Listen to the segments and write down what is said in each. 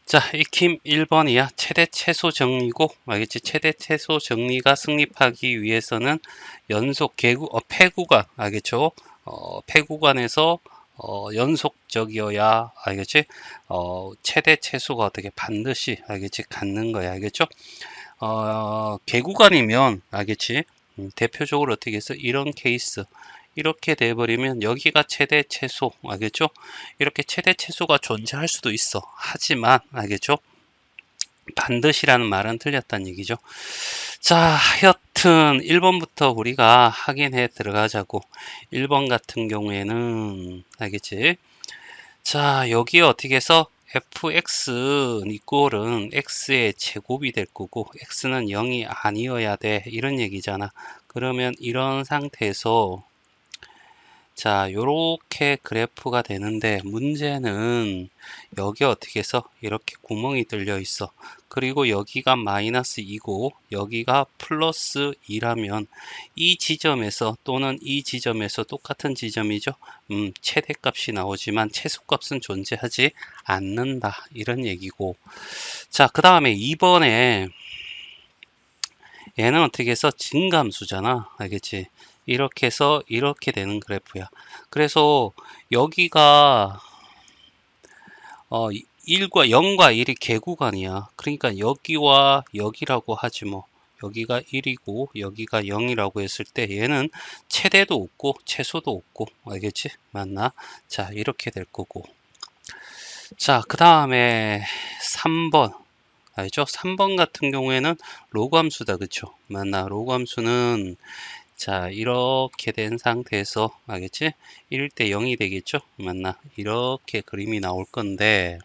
자, 익힘 1번이야. 최대 최소 정리고, 알겠지? 최대 최소 정리가 성립하기 위해서는 연속 폐구간, 알겠죠? 폐구간에서 연속적이어야, 알겠지? 최대 최소가 어떻게 반드시, 알겠지? 갖는 거야, 알겠죠? 개구간이면, 알겠지? 대표적으로 어떻게 해서 이런 케이스, 이렇게 돼버리면 여기가 최대 최소, 알겠죠? 이렇게 최대 최소가 존재할 수도 있어. 하지만, 알겠죠? 반드시라는 말은 틀렸다는 얘기죠. 자, 하여튼 1번부터 우리가 확인해 들어가자고. 1번 같은 경우에는 알겠지? 자, 여기 어떻게 해서 fx 이꼴은 x의 제곱이 될 거고 x는 0이 아니어야 돼 이런 얘기잖아. 그러면 이런 상태에서 자, 요렇게 그래프가 되는데 문제는 여기 어떻게 해서 이렇게 구멍이 뚫려 있어. 그리고 여기가 마이너스 2고 여기가 플러스 2라면 이 지점에서 또는 이 지점에서 똑같은 지점이죠. 최대값이 나오지만 최소값은 존재하지 않는다. 이런 얘기고. 자, 그 다음에 2번에 얘는 어떻게 해서 증감수잖아. 알겠지? 이렇게 해서 이렇게 되는 그래프야. 그래서 여기가 1과 0과 1이 개구간이야. 그러니까 여기와 여기라고 하지 뭐. 여기가 1이고 여기가 0이라고 했을 때 얘는 최대도 없고 최소도 없고 알겠지? 맞나? 자, 이렇게 될 거고. 자, 그 다음에 3번. 알죠? 3번 같은 경우에는 로그 함수다. 그쵸? 맞나? 로그 함수는 자, 이렇게 된 상태에서 알겠지? 1일 때 0이 되겠죠? 맞나? 이렇게 그림이 나올 건데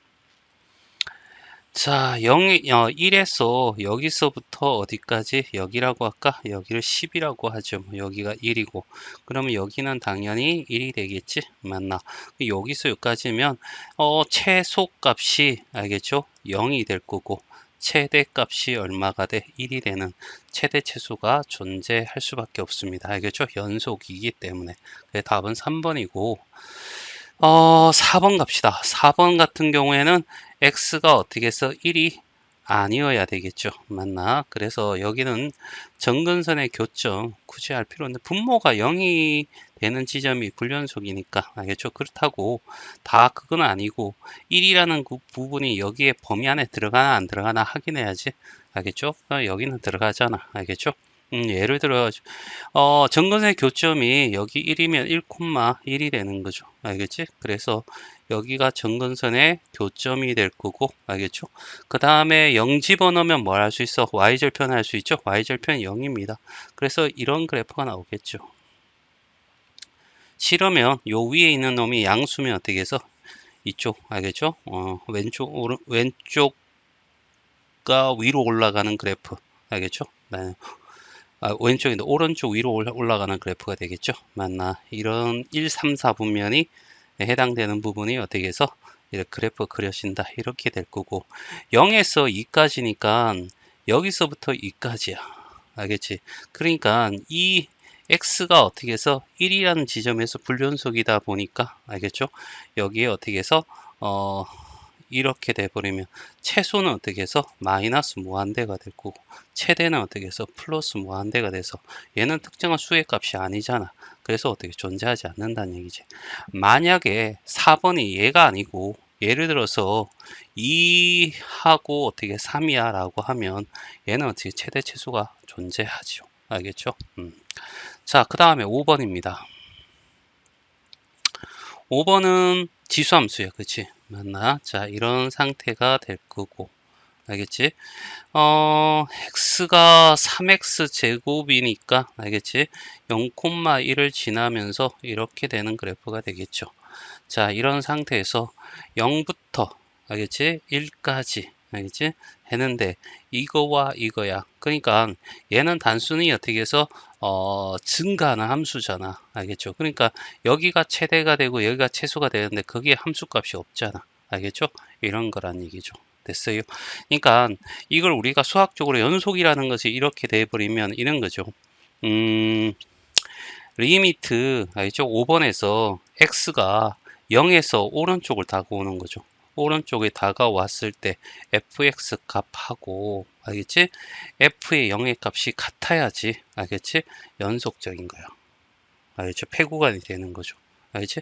자, 1에서 여기서부터 어디까지? 여기라고 할까? 여기를 10이라고 하죠. 여기가 1이고 그러면 여기는 당연히 1이 되겠지? 맞나? 여기서 여기까지면 최소값이 알겠죠? 0이 될 거고 최대값이 얼마가 돼? 1이 되는 최대 최소가 존재할 수밖에 없습니다. 알겠죠? 연속이기 때문에. 답은 3번이고 4번 갑시다. 4번 같은 경우에는 x가 어떻게 해서 1이 아니어야 되겠죠. 맞나? 그래서 여기는 정근선의 교점 굳이 할 필요 없는데 분모가 0이 되는 지점이 불연속이니까 알겠죠? 그렇다고 다 그건 아니고 1이라는 그 부분이 여기에 범위 안에 들어가나 안 들어가나 확인해야지. 알겠죠? 여기는 들어가잖아. 알겠죠? 예를 들어 정근의 교점이 여기 1이면 1,1이 되는 거죠. 알겠지? 그래서 여기가 정근선의 교점이 될 거고, 알겠죠? 그 다음에 0 집어넣으면 뭘 할 수 있어? y절편 할 수 있죠? y절편 0입니다. 그래서 이런 그래프가 나오겠죠. 싫으면 요 위에 있는 놈이 양수면 어떻게 해서 이쪽, 알겠죠? 왼쪽가 위로 올라가는 그래프. 알겠죠? 네. 왼쪽인데 오른쪽 위로 올라가는 그래프가 되겠죠. 맞나? 이런 1, 3, 4분면이 해당되는 부분이 어떻게 해서 이렇게 그래프 그려진다. 이렇게 될 거고 0에서 2까지니까 여기서부터 2까지야. 알겠지? 그러니까 이 x가 어떻게 해서 1이라는 지점에서 불연속이다 보니까 알겠죠? 여기에 어떻게 해서 이렇게 돼버리면 최소는 어떻게 해서 마이너스 무한대가 될 거고 최대는 어떻게 해서 플러스 무한대가 돼서 얘는 특정한 수의 값이 아니잖아. 그래서 어떻게 존재하지 않는다는 얘기지. 만약에 4번이 얘가 아니고 예를 들어서 2하고 어떻게 3이야 라고 하면 얘는 어떻게 최대 최소가 존재하죠. 알겠죠? 자, 그 다음에 5번입니다. 5번은 지수함수야. 그치? 맞나? 자, 이런 상태가 될 거고. 알겠지? x가 3x 제곱이니까, 알겠지? 0,1을 지나면서 이렇게 되는 그래프가 되겠죠. 자, 이런 상태에서 0부터, 알겠지? 1까지, 알겠지? 했는데, 이거와 이거야. 그러니까, 얘는 단순히 어떻게 해서, 증가하는 함수잖아. 알겠죠? 그러니까, 여기가 최대가 되고, 여기가 최소가 되는데, 거기에 함수값이 없잖아. 알겠죠? 이런 거란 얘기죠. 됐어요? 그러니까, 이걸 우리가 수학적으로 연속이라는 것이 이렇게 돼버리면, 이런 거죠. 리미트, 알죠? 5번에서 x가 0에서 오른쪽을 다가오는 거죠. 오른쪽에 다가왔을 때 fx 값하고, 알겠지? f의 0의 값이 같아야지, 알겠지? 연속적인 거야. 알겠죠? 폐구간이 되는 거죠. 알겠지?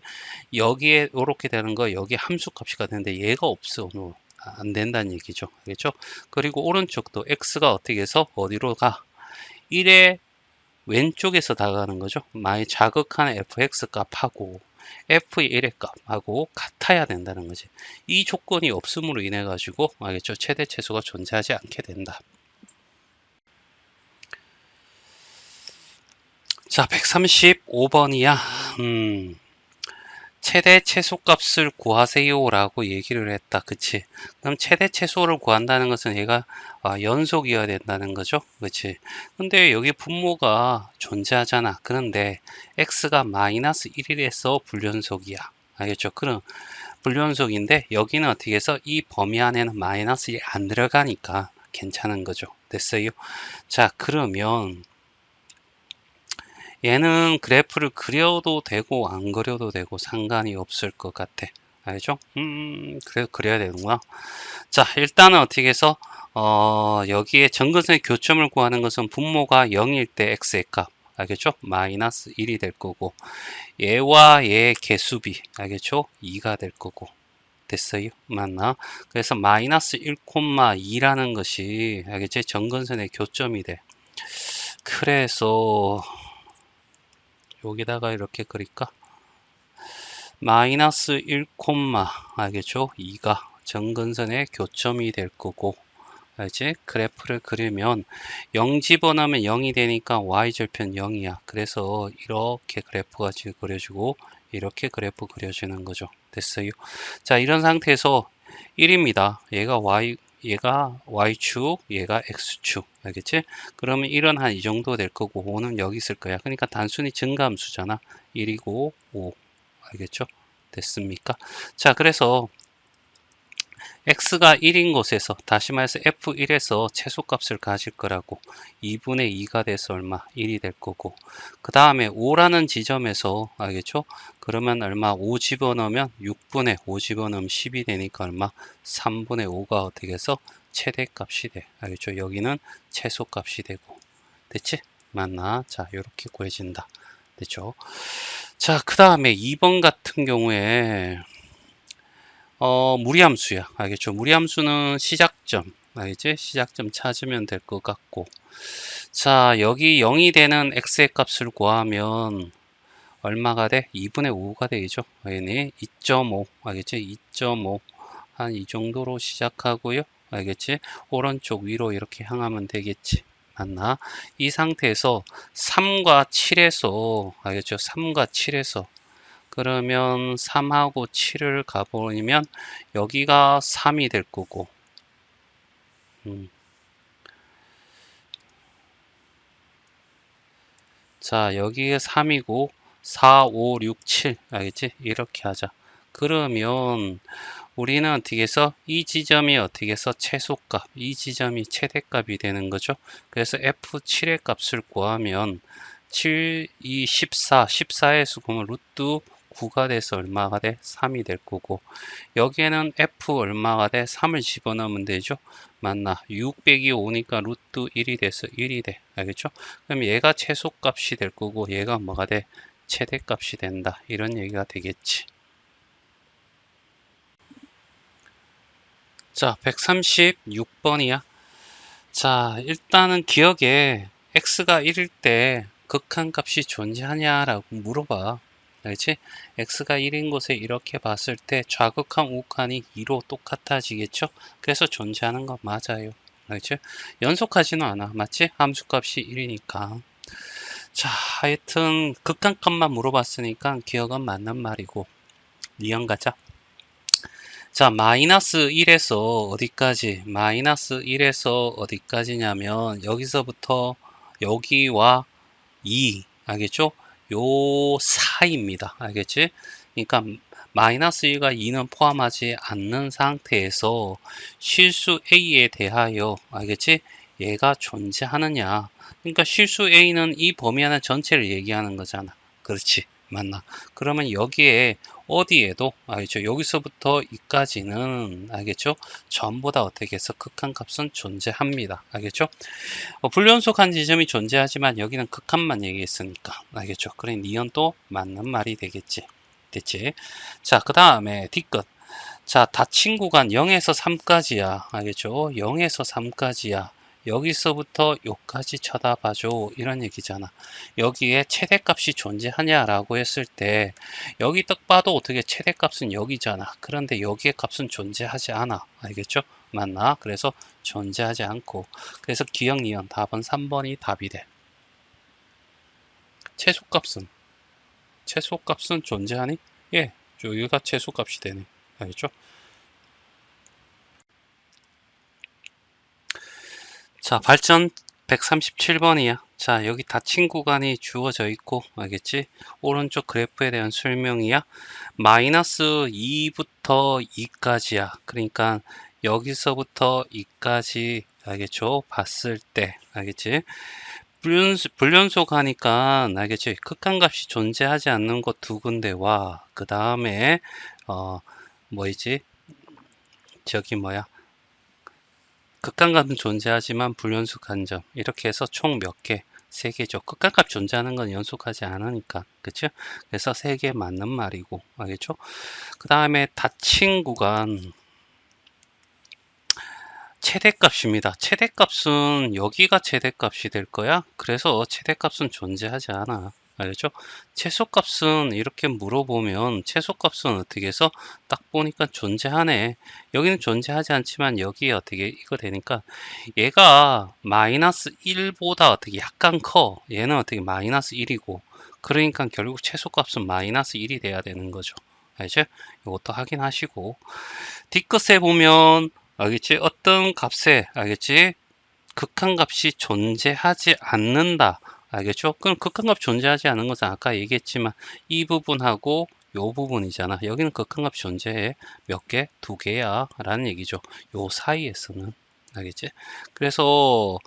여기에 이렇게 되는 거, 여기 함수 값이 같은데 얘가 없어. 안 된다는 얘기죠. 알겠죠? 그리고 오른쪽도 x가 어떻게 해서 어디로 가? 1의 왼쪽에서 다가가는 거죠. 많이 자극하는 fx 값하고 f의 1의 값하고 같아야 된다는 거지. 이 조건이 없음으로 인해 가지고, 알겠죠? 최대 최소가 존재하지 않게 된다. 자, 135번이야. 최대 최소값을 구하세요 라고 얘기를 했다. 그치? 그럼 최대 최소를 구한다는 것은 얘가 연속이어야 된다는 거죠. 그치? 근데 여기 분모가 존재하잖아. 그런데 x가 마이너스 1이라서 불연속이야. 알겠죠? 그럼 불연속인데 여기는 어떻게 해서 이 범위 안에는 마이너스 1이 안 들어가니까 괜찮은 거죠. 됐어요? 자, 그러면 얘는 그래프를 그려도 되고 안 그려도 되고 상관이 없을 것 같아. 알죠? 그래 그려야 되는구나. 자, 일단은 어떻게 해서 여기에 정근선의 교점을 구하는 것은 분모가 0일 때 x의 값, 알겠죠? 마이너스 1이 될 거고, 얘와 얘의 개수비, 알겠죠? 2가 될 거고. 됐어요? 맞나? 그래서 마이너스 1,2라는 것이, 알겠지? 정근선의 교점이 돼. 그래서 여기다가 이렇게 그릴까? 마이너스 1, 알겠죠? 2가 정근선의 교점이 될 거고, 알지? 그래프를 그리면 0 집어넣으면 0이 되니까 y절편 0이야. 그래서 이렇게 그래프가 지금 그려주고 이렇게 그래프 그려주는 거죠. 됐어요? 자, 이런 상태에서 1입니다. 얘가 y축, 얘가 x축. 알겠지? 그러면 1은 한 이 정도 될 거고 5는 여기 있을 거야. 그러니까 단순히 증가함수잖아. 1이고 5. 알겠죠? 됐습니까? 자, 그래서 x가 1인 곳에서, 다시 말해서 f1에서 최소값을 가질 거라고. 2분의 2가 돼서 얼마? 1이 될 거고. 그 다음에 5라는 지점에서, 알겠죠? 그러면 얼마? 5 집어넣으면 6분의 5 집어넣으면 10이 되니까 얼마? 3분의 5가 어떻게 해서 최대값이 돼. 알겠죠? 여기는 최소값이 되고. 됐지? 맞나? 자, 이렇게 구해진다. 됐죠? 자, 그 다음에 2번 같은 경우에 무리함수야. 알겠죠? 무리함수는 시작점. 알겠지? 시작점 찾으면 될 것 같고. 자, 여기 0이 되는 x의 값을 구하면 얼마가 돼? 2분의 5가 되죠. 얘네 2.5. 알겠지? 2.5. 한 이 정도로 시작하고요. 알겠지? 오른쪽 위로 이렇게 향하면 되겠지. 맞나? 이 상태에서 3과 7에서, 알겠죠? 3과 7에서 그러면 3하고 7을 가버리면 여기가 3이 될 거고, 자, 여기가 3이고 4, 5, 6, 7. 알겠지? 이렇게 하자. 그러면 우리는 어떻게 해서 이 지점이 어떻게 해서 최소값, 이 지점이 최대값이 되는 거죠. 그래서 F7의 값을 구하면 7, 2, 14, 14에서 보면 루트 9가 돼서 얼마가 돼? 3이 될 거고, 여기에는 F 얼마가 돼? 3을 집어넣으면 되죠. 맞나? 6 빼기 5니까 루트 1이 돼서 1이 돼. 알겠죠? 그럼 얘가 최소값이 될 거고 얘가 뭐가 돼? 최대값이 된다. 이런 얘기가 되겠지. 자, 136번이야. 자, 일단은 기억에 x가 1일 때 극한값이 존재하냐라고 물어봐. 알지? x가 1인 곳에 이렇게 봤을 때 좌극한 우극한이 2로 똑같아지겠죠? 그래서 존재하는 건 맞아요. 알지? 연속하지는 않아. 맞지? 함수값이 1이니까. 자, 하여튼 극한값만 물어봤으니까 기억은 맞는 말이고. 니은 가자. 자, 마이너스 1에서 어디까지? 마이너스 1에서 어디까지냐면 여기서부터 여기와 2, 알겠죠? 요 사이입니다. 알겠지? 그러니까 마이너스 1과 2는 포함하지 않는 상태에서 실수 A에 대하여, 알겠지? 얘가 존재하느냐. 그러니까 실수 A는 이 범위 안에 전체를 얘기하는 거잖아. 그렇지. 맞나? 그러면 여기에 어디에도 알겠죠? 여기서부터 이까지는 알겠죠? 전부 다 어떻게 해서 극한값은 존재합니다. 알겠죠? 불연속한 지점이 존재하지만 여기는 극한만 얘기했으니까 알겠죠? 그래 니은도 맞는 말이 되겠지. 됐지? 자, 그 다음에 D끝. 자, 닫힌 구간 0에서 3까지야. 알겠죠? 0에서 3까지야. 여기서부터 요까지 쳐다봐줘. 이런 얘기잖아. 여기에 최대값이 존재하냐라고 했을 때 여기 딱 봐도 어떻게 최대값은 여기잖아. 그런데 여기에 값은 존재하지 않아. 알겠죠? 맞나? 그래서 존재하지 않고. 그래서 기억 니은 답은 3번이 답이 돼. 최소값은 존재하니? 예. 여기가 최소값이 되네. 알겠죠? 자, 발전 137번이야. 자, 여기 닫힌 구간이 주어져 있고, 알겠지? 오른쪽 그래프에 대한 설명이야. 마이너스 2부터 2까지야. 그러니까 여기서부터 2까지, 알겠죠? 봤을 때, 알겠지? 불연속 하니까, 알겠지? 극한값이 존재하지 않는 것 두 군데와, 그 다음에, 뭐이지? 저기 뭐야? 극한값은 존재하지만 불연속한 점 이렇게 해서 총 몇 개? 3개죠. 극한값 존재하는 건 연속하지 않으니까 그쵸? 그래서 3개 맞는 말이고 알겠죠? 그 다음에 닫힌 구간 최대값입니다. 최대값은 여기가 최대값이 될 거야. 그래서 최대값은 존재하지 않아. 알겠죠? 최소값은 이렇게 물어보면 최소값은 어떻게 해서 딱 보니까 존재하네. 여기는 존재하지 않지만 여기에 어떻게 이거 되니까 얘가 마이너스 1보다 어떻게 약간 커. 얘는 어떻게 마이너스 1이고 그러니까 결국 최소값은 마이너스 1이 돼야 되는 거죠. 알죠? 이것도 확인하시고 뒤끝에 보면 알겠지? 어떤 값에 알겠지? 극한값이 존재하지 않는다. 알겠죠? 그럼 극한값 존재하지 않는 것은 아까 얘기했지만 이 부분하고 요 부분이잖아. 여기는 극한값 존재해. 몇 개? 2개야. 라는 얘기죠. 요 사이에서는. 알겠지? 그래서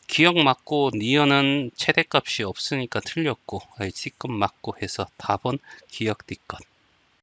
기억 맞고 니은은 최대값이 없으니까 틀렸고 D끝 맞고 해서 답은 기억 D끝.